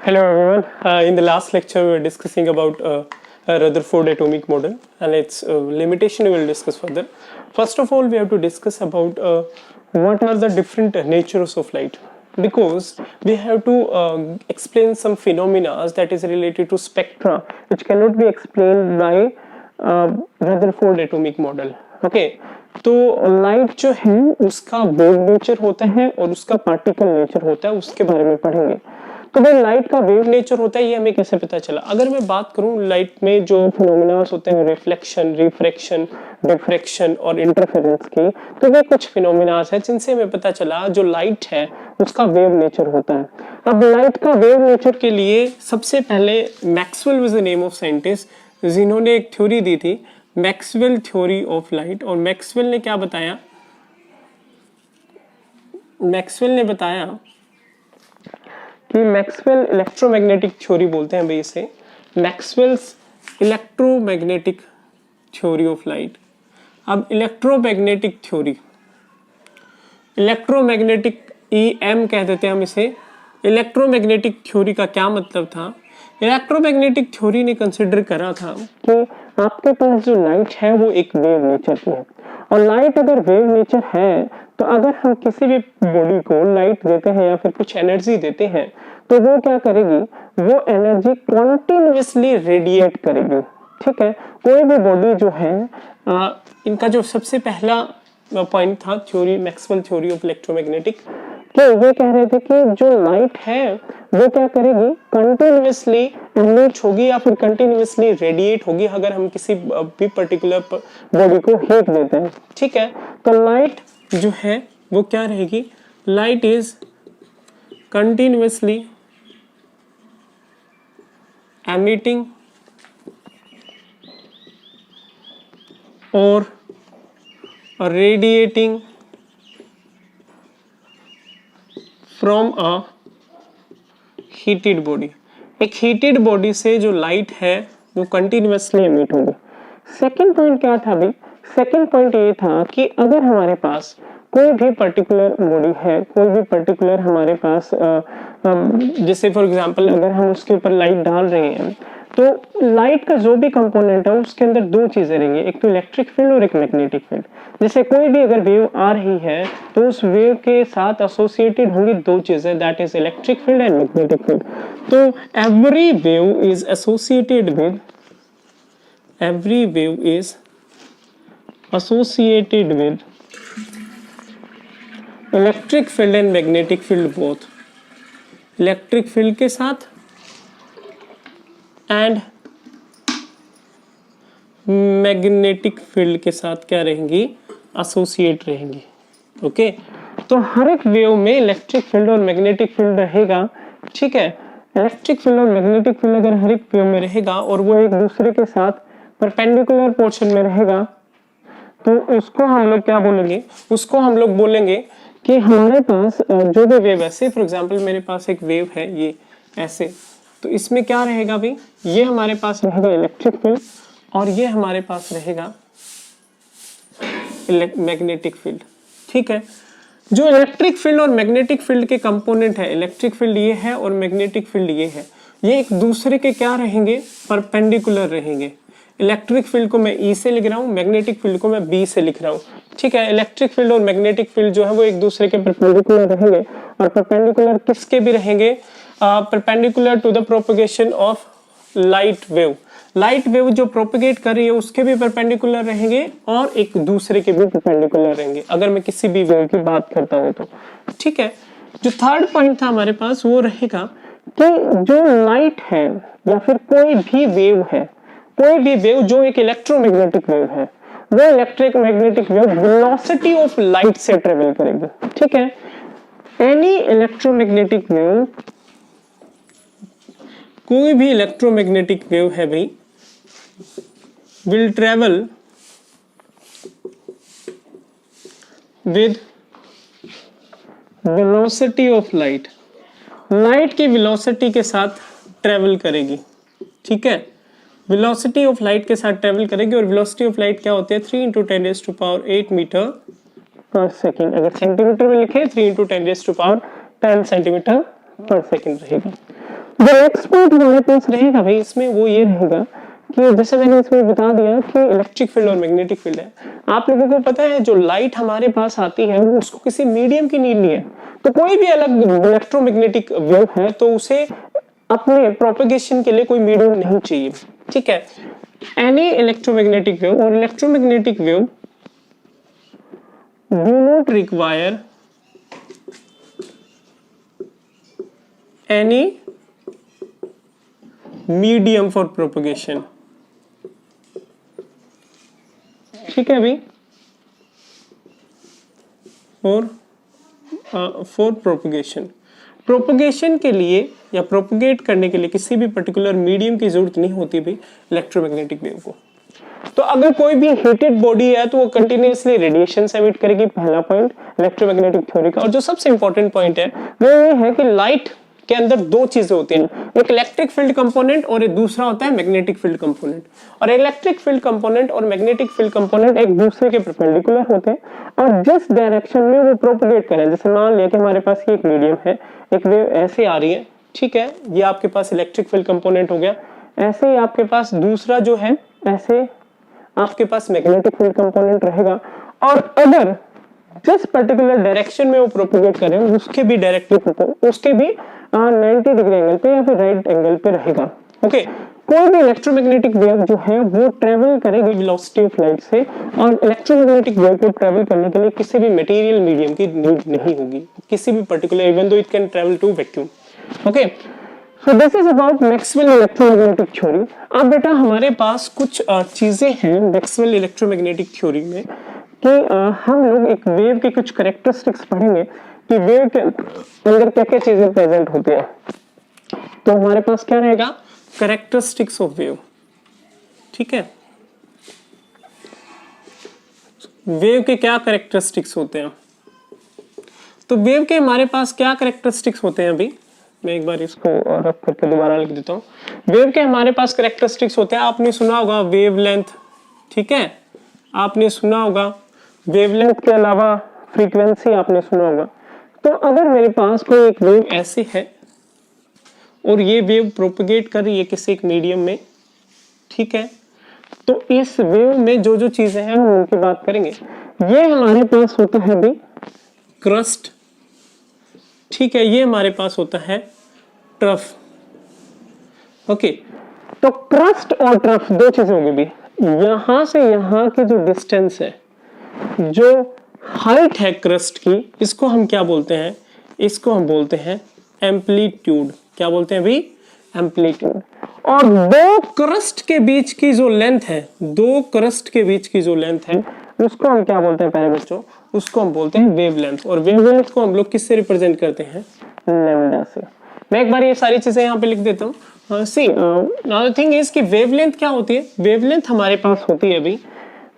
Hello everyone. In the last lecture, we were discussing about Rutherford atomic model and its limitation. We will discuss further. First of all, we have to discuss about what are the different natures of light, because we have to explain some phenomena that is related to spectra, which cannot be explained by Rutherford atomic model. Okay, तो light जो है उसका wave nature होता है और उसका particle nature होता है, उसके बारे में पढ़ेंगे। तो भाई लाइट का वेव नेचर होता है, ये हमें कैसे पता चला? अगर मैं बात करूं लाइट में जो फिनोमेनास होते हैं, रिफ्लेक्शन, रिफ्रैक्शन, डिफ्रैक्शन और इंटरफेरेंस की, तो वे कुछ फिनोमेनास है जिनसे हमें पता चला जो लाइट है उसका वेव नेचर होता है। अब लाइट का वेव नेचर के लिए सबसे पहले Maxwell was the name of scientist, जिन्होंने एक थ्योरी दी थी, मैक्सवेल थ्योरी ऑफ लाइट। और मैक्सवेल ने क्या बताया? मैक्सवेल ने बताया कि मैक्सवेल इलेक्ट्रोमैग्नेटिक थ्योरी बोलते हैं भाई इसे, Maxwell's electromagnetic theory of light. अब इलेक्ट्रोमैग्नेटिक थ्योरी, इलेक्ट्रोमैग्नेटिक EM कह देते हैं हम इसे। इलेक्ट्रोमैग्नेटिक थ्योरी का क्या मतलब था? इलेक्ट्रोमैग्नेटिक थ्योरी ने कंसिडर करा था कि आपके पास जो लाइट है वो एक वेव नेचर की है, और लाइट अगर वेव नेचर है तो अगर हम किसी भी बॉडी को लाइट देते हैं या फिर कुछ एनर्जी देते हैं तो वो क्या करेगी? वो एनर्जी कॉन्टिन्यूसली रेडिएट करेगी। ठीक है, कोई भी बॉडी जो है इनका जो सबसे पहला पॉइंट था theory, Maxwell theory of electromagnetic, कि ये कह रहे थे कि जो लाइट है वो क्या करेगी? कंटिन्यूअसली एमिट होगी या फिर कंटिन्यूअसली रेडिएट होगी अगर हम किसी भी पर्टिकुलर बॉडी को हीट देते हैं। ठीक है, तो लाइट जो है वो क्या रहेगी? लाइट इज कंटिन्यूअसली एमिटिंग और radiating from a heated body. एक हीटेड बॉडी से जो लाइट है वो कंटिन्यूअसली एमिट होगी। सेकेंड पॉइंट क्या था भाई? सेकेंड पॉइंट ये था कि अगर हमारे पास कोई भी पर्टिकुलर बॉडी है, कोई भी पर्टिकुलर हमारे पास जैसे फॉर एग्जांपल अगर हम उसके ऊपर लाइट डाल रहे हैं तो लाइट का जो भी कंपोनेंट है उसके अंदर दो चीजें रहेंगी, एक तो इलेक्ट्रिक फील्ड और एक मैग्नेटिक फील्ड। जैसे कोई भी अगर वेव आ रही है तो उस वेव के साथ एसोसिएटेड होंगी दो चीजें, that is electric field and magnetic field. तो every wave is associated with, every wave is associated with electric field and magnetic field both. Electric field के साथ एंड मैग्नेटिक फील्ड के साथ क्या रहेंगी? एसोसिएट रहेंगी। ओके, तो हर एक वेव में इलेक्ट्रिक फील्ड और मैग्नेटिक फील्ड रहेगा। ठीक है, इलेक्ट्रिक फील्ड और मैग्नेटिक फील्ड अगर हर एक वेव में रहेगा और वो एक दूसरे के साथ परपेंडिकुलर पोर्शन में रहेगा तो उसको हम लोग क्या बोलेंगे? उसको हम लोग बोलेंगे कि हमारे पास जो भी वेव है, से फॉर एग्जांपल मेरे पास एक वेव है ये ऐसे, तो इसमें क्या रहेगा भाई? ये हमारे पास रहेगा इलेक्ट्रिक फील्ड और ये हमारे पास रहेगा मैग्नेटिक फील्ड। ठीक है, जो इलेक्ट्रिक फील्ड और मैग्नेटिक फील्ड के कंपोनेंट है, इलेक्ट्रिक फील्ड ये है और मैग्नेटिक फील्ड ये है, ये एक दूसरे के क्या रहेंगे? परपेंडिकुलर रहेंगे। इलेक्ट्रिक फील्ड को मैं E से लिख रहा हूँ, मैग्नेटिक फील्ड को मैं B से लिख रहा हूँ। ठीक है, इलेक्ट्रिक फील्ड और मैग्नेटिक फील्ड जो है वो एक दूसरे के परपेंडिकुलर रहेंगे, और परपेंडिकुलर किसके भी रहेंगे? Perpendicular to the propagation of light wave. Light wave जो प्रोपगेट कर रही है उसके भी परपेंडिकुलर रहेंगे और एक दूसरे के भी परपेंडिकुलर रहेंगे अगर मैं किसी भी वेव की बात करता हूं तो। ठीक है, जो थर्ड पॉइंट था हमारे पास वो रहेगा कि जो लाइट है या फिर कोई भी वेव है, कोई भी वेव जो एक इलेक्ट्रोमैग्नेटिक वेव है, वो electric magnetic wave velocity of light से ट्रेवल करेगी। ठीक है, एनी इलेक्ट्रोमैग्नेटिक वेव, कोई भी इलेक्ट्रोमैग्नेटिक वेव है भाई, will travel with velocity of light। Light की वेलोसिटी के साथ ट्रेवल करेगी। ठीक है, वेलोसिटी ऑफ लाइट के साथ ट्रेवल करेगी, और वेलोसिटी ऑफ लाइट क्या होती है? 3 × 10⁸ मीटर पर सेकेंड। अगर सेंटीमीटर में लिखे 3 × 10⁻10 सेंटीमीटर पर सेकेंड रहेगी। जो नेक्स्ट पॉइंट हमारे पास रहेगा भाई इसमें वो ये रहेगा कि जैसे मैंने इसमें बता दिया कि इलेक्ट्रिक फील्ड और मैग्नेटिक फील्ड है। आप लोगों को पता है जो लाइट हमारे पास आती है वो उसको किसी मीडियम की नीड नहीं है, तो कोई भी अलग इलेक्ट्रोमैग्नेटिक वेव है तो उसे अपने प्रोपेगेशन के लिए कोई मीडियम नहीं चाहिए, ठीक है। एनी इलेक्ट्रोमैग्नेटिक वेव और electromagnetic wave do not require any medium for propagation, ठीक है भाई, फॉर प्रोपेगेशन के लिए या प्रोपेगेट करने के लिए किसी भी पर्टिकुलर मीडियम की जरूरत नहीं होती भाई इलेक्ट्रोमैग्नेटिक वेव को। तो अगर कोई भी हीटेड बॉडी है तो वो कंटिन्यूअसली रेडिएशन एमिट करेगी, पहला पॉइंट इलेक्ट्रोमैग्नेटिक थ्योरी का। और जो सबसे इंपॉर्टेंट पॉइंट है वो ये है कि लाइट के अंदर दो चीजें होती हैं, एक इलेक्ट्रिक फील्ड कंपोनेंट और एक दूसरा होता है मैग्नेटिक फील्ड कंपोनेंट। और इलेक्ट्रिक फील्ड कंपोनेंट और मैग्नेटिक फील्ड कंपोनेंट एक दूसरे के परपेंडिकुलर होते हैं और जिस डायरेक्शन में वो प्रोपेगेट करें, जैसे मान लिया कि हमारे पास ये एक मीडियम है, एक वेव ऐसे आ रही है, ठीक है, ये आपके पास इलेक्ट्रिक फील्ड कंपोनेंट हो गया। ऐसे ही आपके पास दूसरा जो है ऐसे आपके पास मैग्नेटिक फील्ड कंपोनेंट रहेगा। और अगर जिस पर्टिकुलर डायरेक्शन में वो प्रोपेगेट करें उसके भी डायरेक्टली उसके भी 90 डिग्री एंगल पे या फिर राइट एंगल पे रहेगा। ओके, कोई भी इलेक्ट्रोमैग्नेटिक वेव जो है वो ट्रेवल करेगी वेलोसिटी ऑफ लाइट से, और इलेक्ट्रोमैग्नेटिक वेव को ट्रेवल करने के लिए किसी भी मटेरियल मीडियम की नीड नहीं होगी, किसी भी particular, even though it can travel to vacuum. Okay, so this is about Maxwell electromagnetic theory. अब बेटा हमारे पास कुछ चीजें हैं मैक्सवेल इलेक्ट्रोमैग्नेटिक थ्योरी में कि हम लोग एक वेव के कुछ कैरेक्टरिस्टिक्स पढ़ेंगे कि वेव के अंदर क्या क्या चीजें प्रेजेंट होती है। तो हमारे पास क्या रहेगा, कैरेक्टरिस्टिक्स ऑफ वेव, ठीक है। वेव के क्या कैरेक्टरिस्टिक्स होते हैं, तो वेव के हमारे पास क्या कैरेक्टरिस्टिक्स होते हैं, अभी मैं एक बार इसको रफ करके दोबारा लिख देता हूँ। वेव के हमारे पास कैरेक्टरिस्टिक्स होते हैं, आपने सुना होगा वेवलेंथ, ठीक है, आपने सुना होगा वेवलेंथ के अलावा फ्रीक्वेंसी आपने सुना होगा। तो अगर मेरे पास कोई एक वेव ऐसे है और ये वेव प्रोपेगेट कर रही है किसी एक मीडियम में, ठीक है, तो इस वेव में जो जो चीजें हैं हम उनकी बात करेंगे। ये हमारे पास होता है भाई क्रस्ट, ठीक है, ये हमारे पास होता है ट्रफ। ओके, तो क्रस्ट और ट्रफ दो चीजें होंगी भी। यहां से यहां की जो डिस्टेंस है, जो हाइट है क्रस्ट की, इसको हम क्या बोलते हैं, इसको हम बोलते हैं एम्पलीट्यूड। क्या बोलते हैं भाई, एम्पलीट्यूड। और दो क्रस्ट के बीच की जो लेंथ है, दो क्रस्ट के बीच की जो लेंथ है उसको हम क्या बोलते हैं प्यारे बच्चों, उसको हम बोलते हैं वेवलेंथ। और वेवलेंथ को हम लोग किससे रिप्रेजेंट करते हैं, लैम्डा से। मैं एक बार ये सारी चीजें यहाँ पे लिख देता हूँ। सी नाउ द थिंग इज कि वेवलेंथ क्या होती है, वेवलेंथ हमारे पास होती है भाई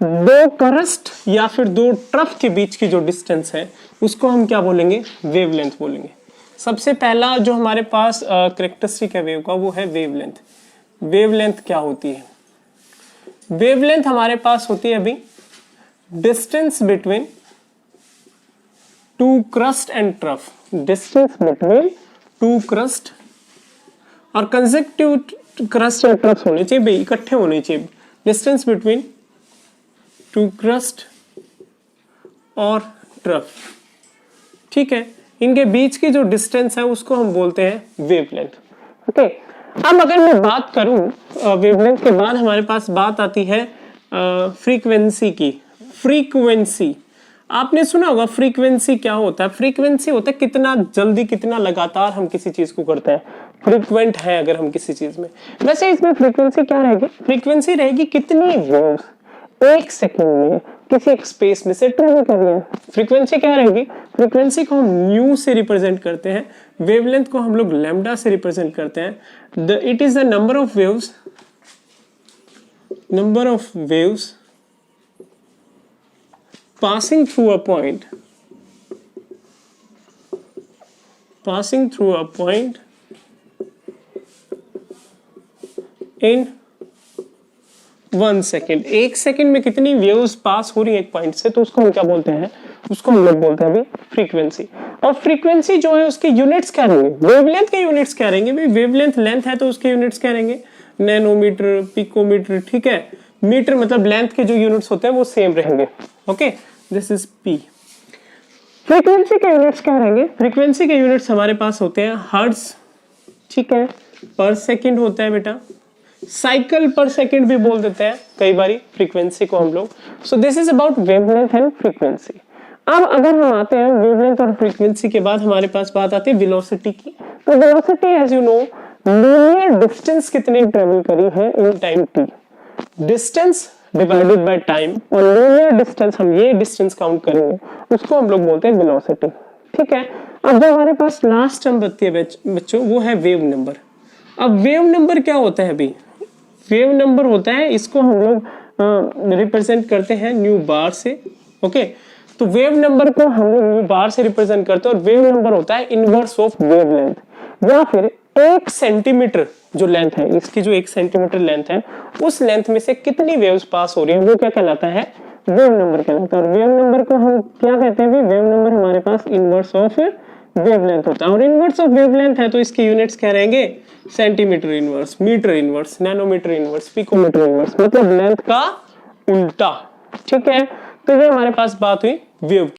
दो क्रस्ट या फिर दो ट्रफ के बीच की जो डिस्टेंस है उसको हम क्या बोलेंगे, वेवलेंथ बोलेंगे। सबसे पहला जो हमारे पास कैरेक्टरिस्टिक है वेव का वो है वेवलेंथ। वेवलेंथ क्या होती है, वेवलेंथ हमारे पास होती है अभी distance between two crust and trough, distance between two crust और कंसेक्यूटिव क्रस्ट एंड ट्रफ होने चाहिए भाई, इकट्ठे होने चाहिए। डिस्टेंस बिटवीन टू क्रस्ट और ट्रफ, ठीक है, इनके बीच की जो डिस्टेंस है उसको हम बोलते हैं वेवलेंथ। ओके, अब अगर मैं बात करूं वेवलेंथ के बाद हमारे पास बात आती है फ्रीक्वेंसी की। फ्रीक्वेंसी आपने सुना होगा, फ्रीक्वेंसी क्या होता है, फ्रीक्वेंसी होता है कितना जल्दी कितना लगातार हम किसी चीज को करते हैं, फ्रीक्वेंट है अगर हम किसी चीज में। वैसे इसमें फ्रीक्वेंसी क्या रहेगी, फ्रीक्वेंसी रहेगी कितनी वेव्स एक सेकंड में किसी एक स्पेस में से ट्रेवल कर रही है। फ्रीक्वेंसी क्या रहेगी, फ्रीक्वेंसी को हम न्यू से रिप्रेजेंट करते हैं, वेवलेंथ को हम लोग लैम्डा से रिप्रेजेंट करते हैं। It is the number of waves, number of waves passing through a point, passing through a point in 1 second। एक सेकंड में कितनी वेव्स पास हो रही है एक पॉइंट से, तो उसको हम क्या बोलते हैं, उसको हम लोग बोलते हैं अभी फ्रीक्वेंसी। और फ्रीक्वेंसी जो है उसके यूनिट्स क्या रहेंगे, वेवलेंथ के यूनिट्स क्या रहेंगे भाई, वेवलेंथ लेंथ है तो उसके यूनिट्स क्या रहेंगे, नैनोमीटर, पिकोमीटर, ठीक है, मीटर मतलब लेंथ के जो यूनिट्स होते हैं वो सेम रहेंगे। Okay, this is P. Frequency के यूनिट्स क्या रहेंगे, फ्रीक्वेंसी के यूनिट्स हमारे पास होते हैं हर्ट्ज, ठीक है, पर सेकंड होता है बेटा, साइकिल पर सेकंड भी बोल देते हैं कई बारी फ्रीक्वेंसी को हम लोग। सो this is about wavelength and frequency. अब अगर हम आते हैं वेवलेंथ और फ्रीक्वेंसी के बाद हमारे पास बात आती है वेलोसिटी की। तो velocity as you know linear distance कितनी ट्रेवल करी है in time t, distance divided by time, और लीनियर डिस्टेंस हम ये डिस्टेंस काउंट करेंगे उसको हम लोग बोलते हैं वेलोसिटी। ठीक है, अब जो हमारे पास लास्ट टर्म बचती है बच्चों वो है वेव नंबर। अब वेव नंबर क्या होता है अभी, वेव नंबर होता है, इसको हम लोग रिप्रेजेंट करते हैं न्यू बार से। ओके, तो वेव नंबर को हम लोग न्यू बार से रिप्रेजेंट करते हैं और वेव नंबर होता है इनवर्स ऑफ वेवलेंथ, या फिर 1 सेंटीमीटर जो लेंथ है, इसकी जो 1 सेंटीमीटर लेंथ है उस लेंथ में से कितनी वेव्स पास हो रही है वो क्या कहलाता है, वेव नंबर कहलाता है। और वेव नंबर को हम क्या कहते हैं, वेव नंबर हमारे पास इनवर्स ऑफ वेवलेंथ होता है, और इनवर्स ऑफ वेवलेंथ है तो इसके यूनिट्स क्या रहेंगे, centimetre inverse, metre inverse, nanometre inverse, picometre inverse, मतलब लेंथ का उल्टा। ठीक है, तो ये हमारे पास बात हुई वेव